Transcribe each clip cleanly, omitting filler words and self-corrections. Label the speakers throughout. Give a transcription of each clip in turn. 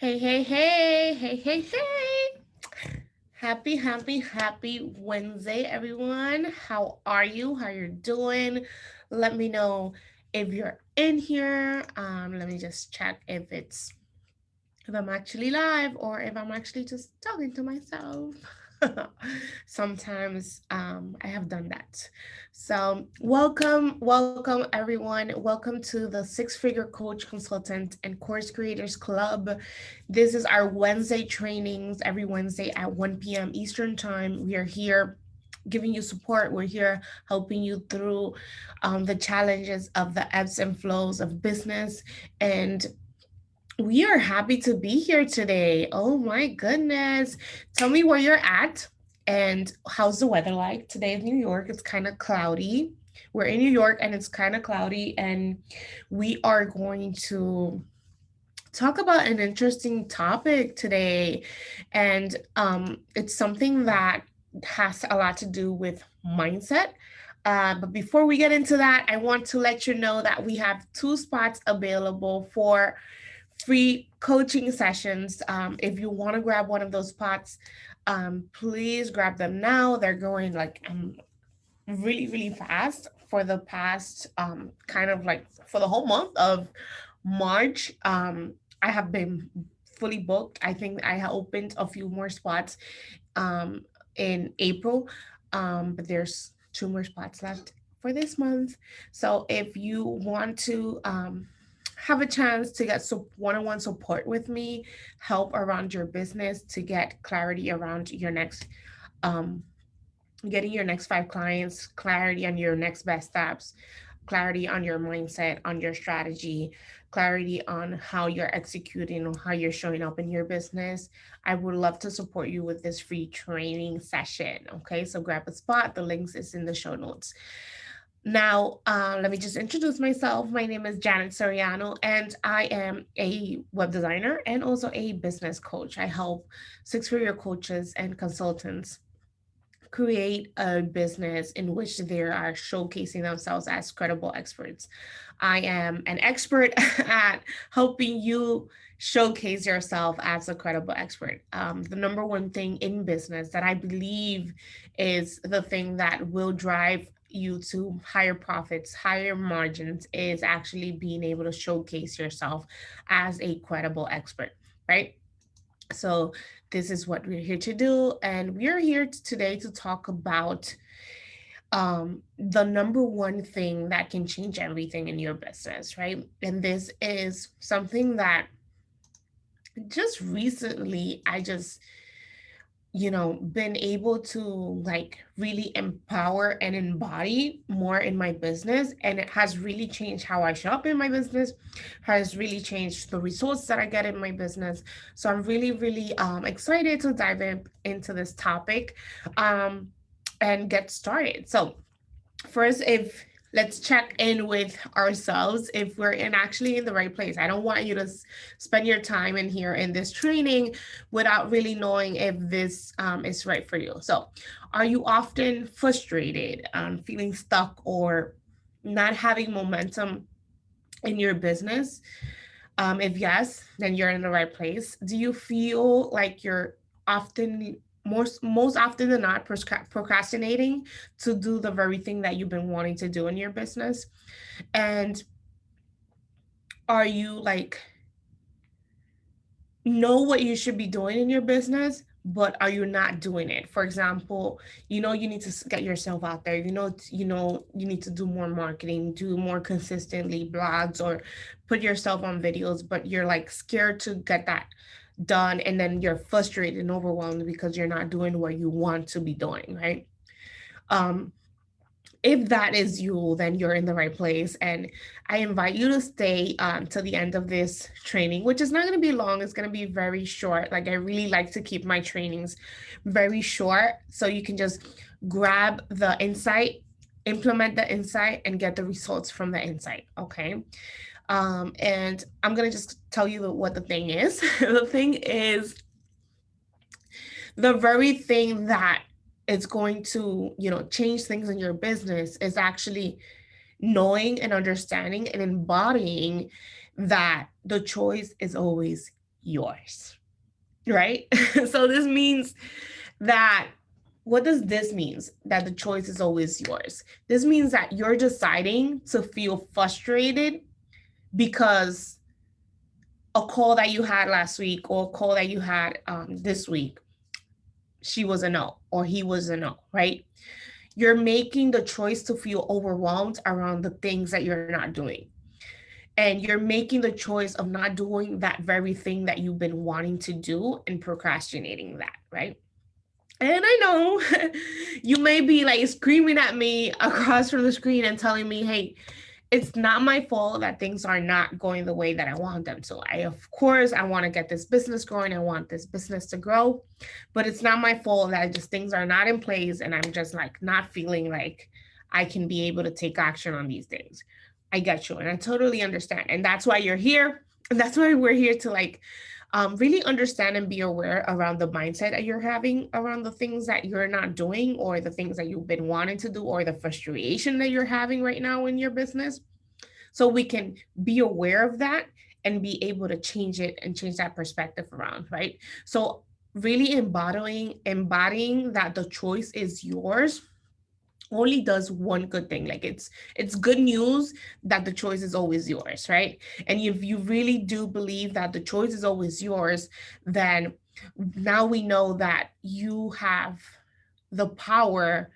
Speaker 1: Hey, hey, hey, hey, hey, hey. Happy Wednesday, everyone. How are you? How you're doing? Let me know if you're in here. Let me just check if I'm actually live or if I'm actually just talking to myself. Sometimes I have done that. So, welcome everyone. Welcome to the Six Figure Coach Consultant and Course Creators Club. This is our Wednesday trainings every Wednesday at 1 p.m. Eastern Time. We are here giving you support. We're here helping you through the challenges of the ebbs and flows of business, and we are happy to be here today. Oh my goodness. Tell me where you're at and how's the weather like? Today in New York, it's kind of cloudy. We're in New York and it's kind of cloudy, and we are going to talk about an interesting topic today. And it's something that has a lot to do with mindset. But before we get into that, I want to let you know that we have two spots available for free coaching sessions. If you want to grab one of those spots, please grab them now. They're going like really, really fast for the past kind of like for the whole month of March. I have been fully booked. I think I have opened a few more spots um, in April, but there's two more spots left for this month. So if you want to have a chance to get one-on-one support with me, help around your business to get clarity around your next um, getting your next five clients, clarity on your next best steps, clarity on your mindset, on your strategy, clarity on how you're executing or how you're showing up in your business. I would love to support you with this free training session. Okay, so grab a spot. The links is in the show notes. Now, let me just introduce myself. My name is Janet Soriano, and I am a web designer and also a business coach. I help six-figure coaches and consultants create a business in which they are showcasing themselves as credible experts. I am an expert at helping you showcase yourself as a credible expert. The number one thing in business that I believe is the thing that will drive you to higher profits, higher margins, is actually being able to showcase yourself as a credible expert, right? So, this is what we're here to do. And we're here today to talk about the number one thing that can change everything in your business, right? And this is something that just recently I just been able to like really empower and embody more in my business, and it has really changed how I show up in my business, has really changed the results that I get in my business. So I'm really excited to dive into this topic um and get started. So first, if let's check in with ourselves if we're in actually in the right place. I don't want you to spend your time in here in this training without really knowing if this is right for you. So are you often frustrated, feeling stuck, or not having momentum in your business? If yes, then you're in the right place. Do you feel like you're often most often than not procrastinating to do the very thing that you've been wanting to do in your business? And are you like know what you should be doing in your business, but are you not doing it? For example, you need to get yourself out there. You need to do more marketing, do more consistently blogs, or put yourself on videos, but you're like scared to get that done, and then you're frustrated and overwhelmed because you're not doing what you want to be doing, right? Um, if that is you, then you're in the right place. And I invite you to stay to the end of this training, which is not going to be long. It's going to be very short. Like, I really like to keep my trainings very short so you can just grab the insight, implement the insight, and get the results from the insight. Okay. And I'm going to just tell you what the thing is. The thing is the very thing that is going to change things in your business is actually knowing and understanding and embodying that the choice is always yours, right? So this means that, what does this means? That the choice is always yours. This means that you're deciding to feel frustrated because a call that you had last week or a call that you had this week, she was a no or he was a no, right? You're making the choice to feel overwhelmed around the things that you're not doing. And you're making the choice of not doing that very thing that you've been wanting to do and procrastinating that, right? And I know you may be like screaming at me across from the screen and telling me, hey, it's not my fault that things are not going the way that I want them to. Of course, I want to get this business growing. I want this business to grow, but it's not my fault that just things are not in place and I'm just like not feeling like I can be able to take action on these things. I get you, and I totally understand, and that's why you're here, and that's why we're here to like really understand and be aware around the mindset that you're having around the things that you're not doing or the things that you've been wanting to do or the frustration that you're having right now in your business, so we can be aware of that and be able to change it and change that perspective around, right? So really embodying that the choice is yours only does one good thing. Like it's good news that the choice is always yours, right? And if you really do believe that the choice is always yours, then now we know that you have the power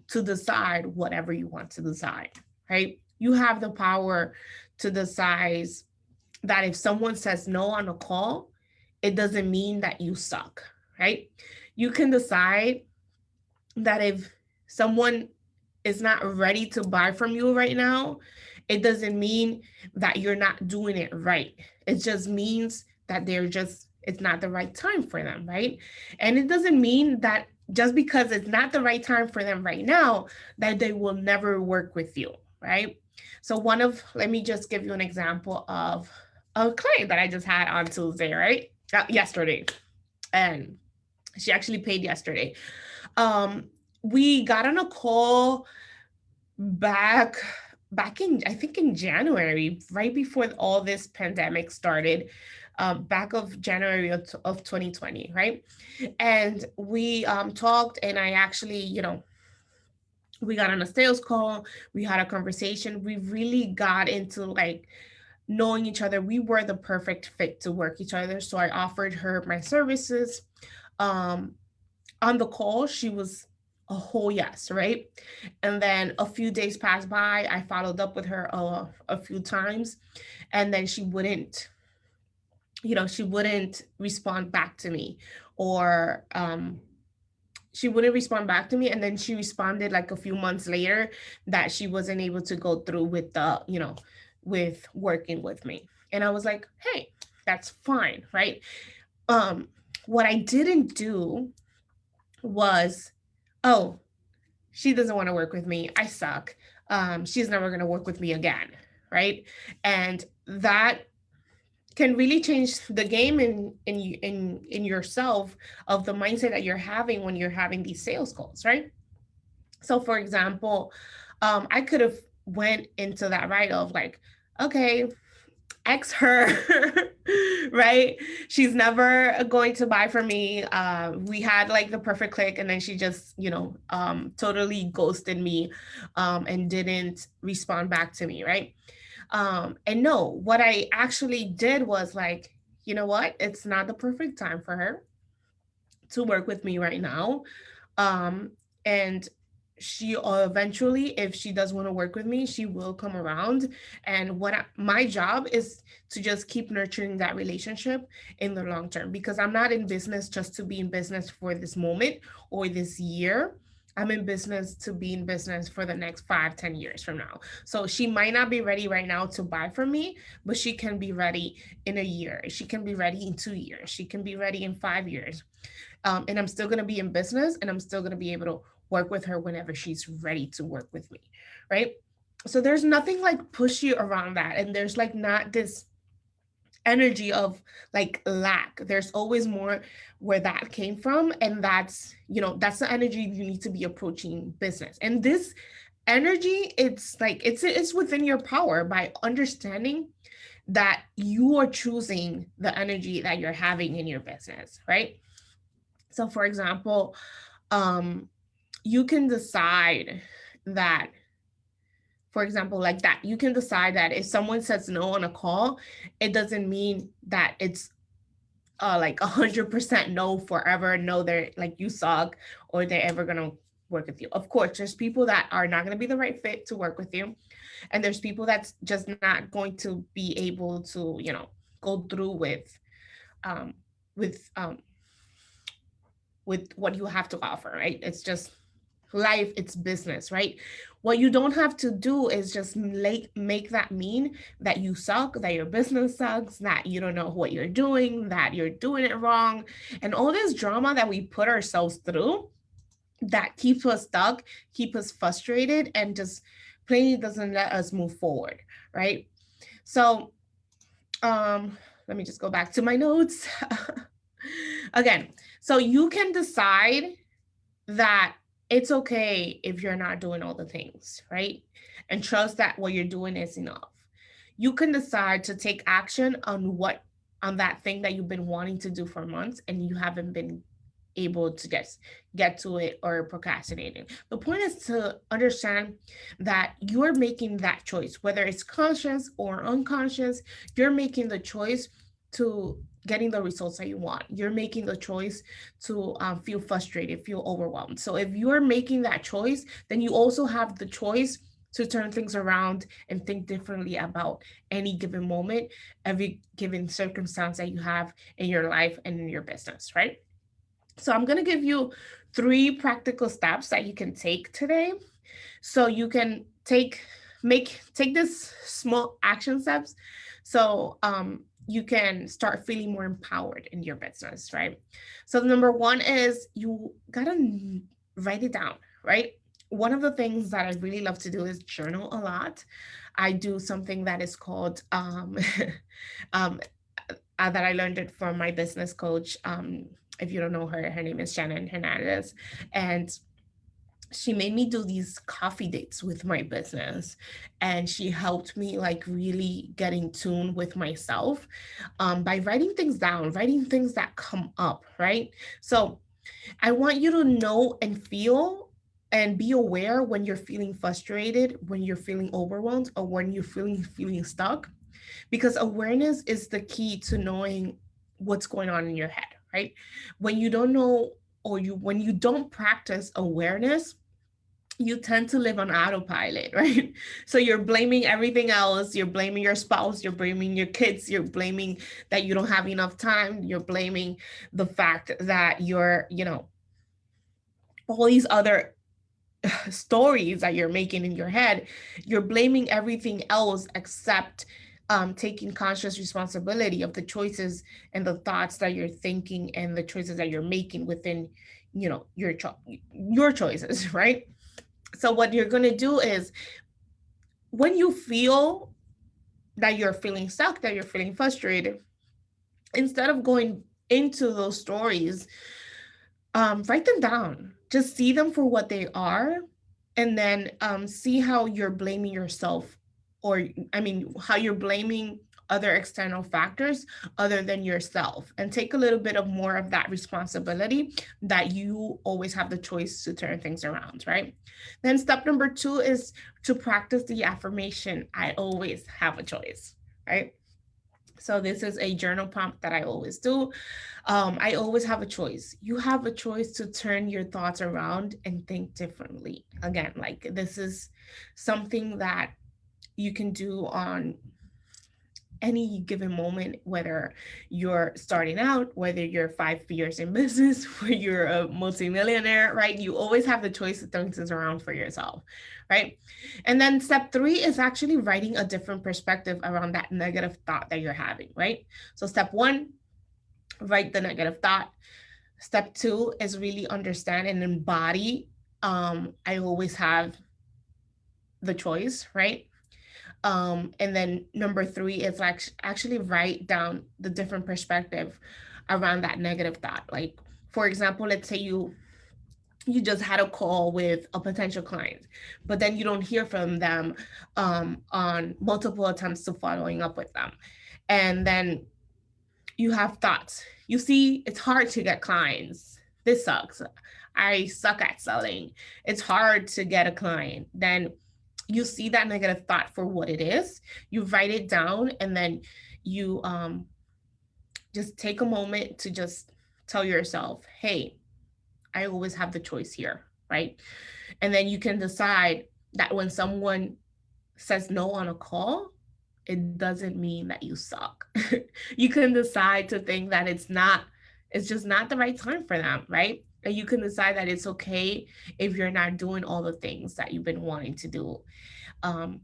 Speaker 1: to decide whatever you want to decide, right? You have the power to decide that if someone says no on a call, it doesn't mean that you suck, right? You can decide that if someone is not ready to buy from you right now, it doesn't mean that you're not doing it right. It just means that it's not the right time for them, right? And it doesn't mean that just because it's not the right time for them right now, that they will never work with you, right? So let me just give you an example of a client that I just had on Tuesday, right? Yesterday. And she actually paid yesterday. Um, we got on a call back in, I think, in January, right before all this pandemic started, back of January of 2020, right? And we talked, and I actually, we got on a sales call, we had a conversation, we really got into like knowing each other. We were the perfect fit to work each other. So I offered her my services. Um, on the call, she was a whole yes, right? And then a few days passed by. I followed up with her a few times, and then she wouldn't respond back to me, or she wouldn't respond back to me. And then she responded like a few months later that she wasn't able to go through with with working with me. And I was like, hey, that's fine, right? Um, what I didn't do was, oh, she doesn't want to work with me. I suck. She's never going to work with me again. Right. And that can really change the game in yourself, of the mindset that you're having when you're having these sales calls. Right. So for example, I could have went into that right of like, okay, X her, right? She's never going to buy from me. We had like the perfect click, and then she just, totally ghosted me, and didn't respond back to me, right? And no, what I actually did was like, you know what? It's not the perfect time for her to work with me right now. um and she eventually, if she does want to work with me, she will come around. And my job is to just keep nurturing that relationship in the long term, because I'm not in business just to be in business for this moment or this year. I'm in business to be in business for the next 5-10 years from now. So she might not be ready right now to buy from me, but she can be ready in a year, she can be ready in 2 years, she can be ready in 5 years. And I'm still going to be in business, and I'm still going to be able to work with her whenever she's ready to work with me. Right. So there's nothing like pushy around that. And there's like not this energy of like lack. There's always more where that came from. And that's the energy you need to be approaching business. And this energy, it's like, it's within your power by understanding that you are choosing the energy that you're having in your business, right? So for example, um you can decide that, for example, like that, you can decide that if someone says no on a call, it doesn't mean that it's like 100% no forever. No, they're like you suck, or they're ever gonna work with you. Of course, there's people that are not gonna be the right fit to work with you, and there's people that's just not going to be able to, go through um, with um, with what you have to offer, right? It's just life, it's business, right? What you don't have to do is just make that mean that you suck, that your business sucks, that you don't know what you're doing, that you're doing it wrong, and all this drama that we put ourselves through that keeps us stuck, keep us frustrated, and just plainly doesn't let us move forward, right? So, let me just go back to my notes. Again, so you can decide that it's okay if you're not doing all the things, right? And trust that what you're doing is enough. You can decide to take action on that thing that you've been wanting to do for months and you haven't been able to get to it, or procrastinating. The point is to understand that you're making that choice, whether it's conscious or unconscious. You're making the choice to getting the results that you want. You're making the choice to feel frustrated, feel overwhelmed. So if you're making that choice, then you also have the choice to turn things around and think differently about any given moment, every given circumstance that you have in your life and in your business, right? So I'm going to give you 3 practical steps that you can take today, so you can take this small action steps, so you can start feeling more empowered in your business, right? So the number one is you gotta write it down, right? One of the things that I really love to do is journal a lot. I do something that is called um, that I learned it from my business coach. If you don't know her, her name is Shannon Hernandez, and she made me do these coffee dates with my business, and she helped me like really get in tune with myself, by writing things down, writing things that come up, right? So I want you to know and feel and be aware when you're feeling frustrated, when you're feeling overwhelmed, or when you're feeling stuck, because awareness is the key to knowing what's going on in your head, right? When you don't know, or when you don't practice awareness, you tend to live on autopilot, right? So you're blaming everything else. You're blaming your spouse, you're blaming your kids, you're blaming that you don't have enough time, you're blaming the fact that you're, all these other stories that you're making in your head. You're blaming everything else except taking conscious responsibility of the choices and the thoughts that you're thinking and the choices that you're making within, your choices, right? So what you're going to do is, when you feel that you're feeling stuck, that you're feeling frustrated, instead of going into those stories, write them down. Just see them for what they are, and then see how you're blaming yourself, or I mean, how you're blaming other external factors other than yourself, and take a little bit of more of that responsibility that you always have the choice to turn things around, right? Then step number 2 is to practice the affirmation, I always have a choice, right? So this is a journal prompt that I always do. I always have a choice. You have a choice to turn your thoughts around and think differently. Again, like this is something that you can do on any given moment, whether you're starting out, whether you're 5 years in business, where you're a multimillionaire, right? You always have the choice to turn things around for yourself, right? And then step 3 is actually writing a different perspective around that negative thought that you're having, right? So step 1, write the negative thought. Step 2 is really understand and embody. I always have the choice, right? And then number 3 is like actually write down the different perspective around that negative thought. Like, for example, let's say you just had a call with a potential client, but then you don't hear from them on multiple attempts to following up with them. And then you have thoughts. You see, it's hard to get clients. This sucks. I suck at selling. It's hard to get a client. Then you see that negative thought for what it is. You write it down, and then you just take a moment to just tell yourself, hey, I always have the choice here, right? And then you can decide that when someone says no on a call, it doesn't mean that you suck. You can decide to think that it's just not the right time for them, right? And you can decide that it's okay if you're not doing all the things that you've been wanting to do. Um,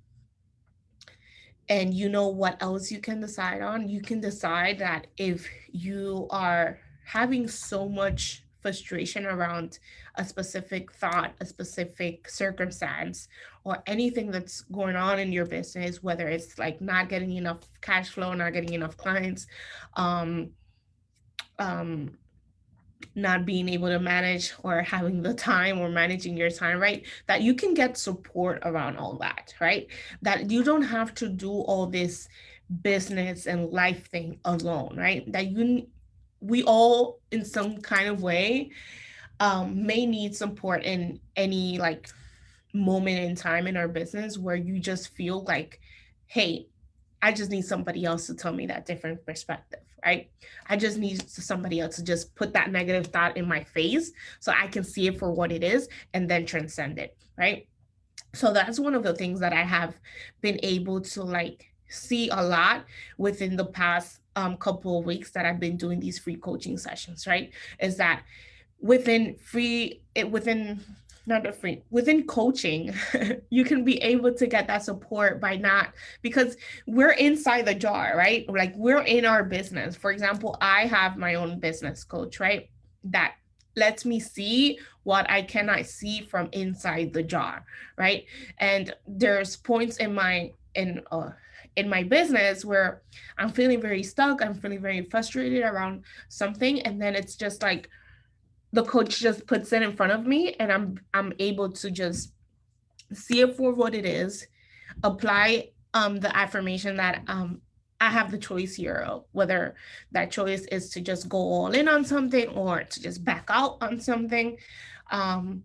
Speaker 1: and you know what else you can decide on? You can decide that if you are having so much frustration around a specific thought, a specific circumstance, or anything that's going on in your business, whether it's like not getting enough cash flow, not getting enough clients, um, um, not being able to manage or having the time or managing your time, right? That you can get support around all that, right? That you don't have to do all this business and life thing alone, right? That we all in some kind of way may need support in any like moment in time in our business where you just feel like, hey, I just need somebody else to tell me that different perspective, right? I just need somebody else to just put that negative thought in my face so I can see it for what it is and then transcend it, right? So that's one of the things that I have been able to like see a lot within the past couple of weeks that I've been doing these free coaching sessions, right? Is that within not a free within coaching you can be able to get that support by not because we're inside the jar, right? Like we're in our business. For example, I have my own business coach, right? That lets me see what I cannot see from inside the jar, right? And there's points in my business where I'm feeling very stuck, I'm feeling very frustrated around something, and then it's just like the coach just puts it in front of me and I'm able to just see it for what it is, apply the affirmation that I have the choice here of whether that choice is to just go all in on something or to just back out on something. um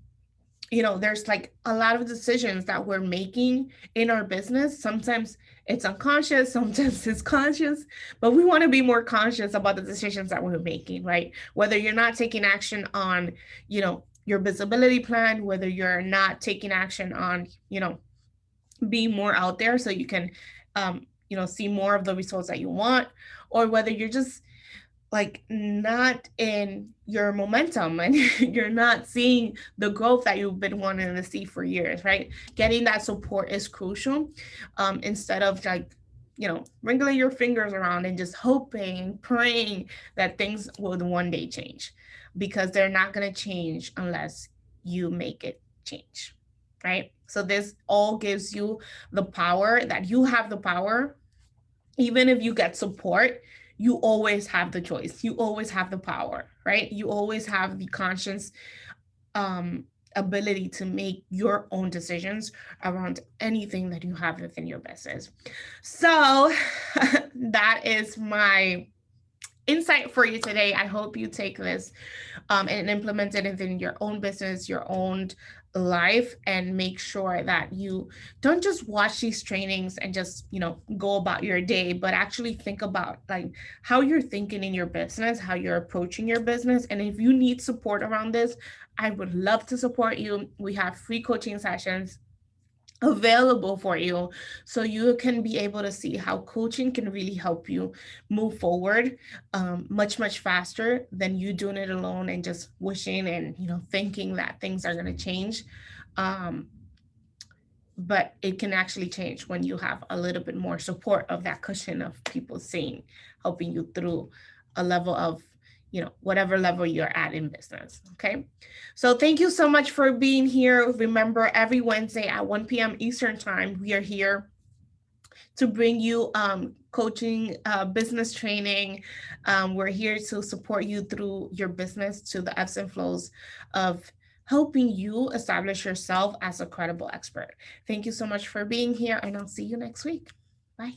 Speaker 1: there's like a lot of decisions that we're making in our business. Sometimes it's unconscious, sometimes it's conscious, but we want to be more conscious about the decisions that we're making, right? Whether you're not taking action on, your visibility plan, whether you're not taking action on, being more out there so you can, see more of the results that you want, or whether you're just like not in your momentum and you're not seeing the growth that you've been wanting to see for years, right? Getting that support is crucial. Instead of like, wriggling your fingers around and just hoping, praying that things will one day change, because they're not going to change unless you make it change, right? So this all gives you the power that you have the power. Even if you get support, you always have the choice. You always have the power, right? You always have the conscious um, ability to make your own decisions around anything that you have within your business. So that is my insight for you today. I hope you take this and implement it within your own business, your own life, and make sure that you don't just watch these trainings and just, go about your day, but actually think about like how you're thinking in your business, how you're approaching your business. And if you need support around this, I would love to support you. We have free coaching sessions available for you so you can be able to see how coaching can really help you move forward much faster than you doing it alone and just wishing and thinking that things are going to change. um, but it can actually change when you have a little bit more support of that cushion of people saying, helping you through a level of, whatever level you're at in business. Okay. So thank you so much for being here. Remember, every Wednesday at 1 p.m. Eastern time, we are here to bring you coaching, business training. We're here to support you through your business to the ebbs and flows of helping you establish yourself as a credible expert. Thank you so much for being here, and I'll see you next week. Bye.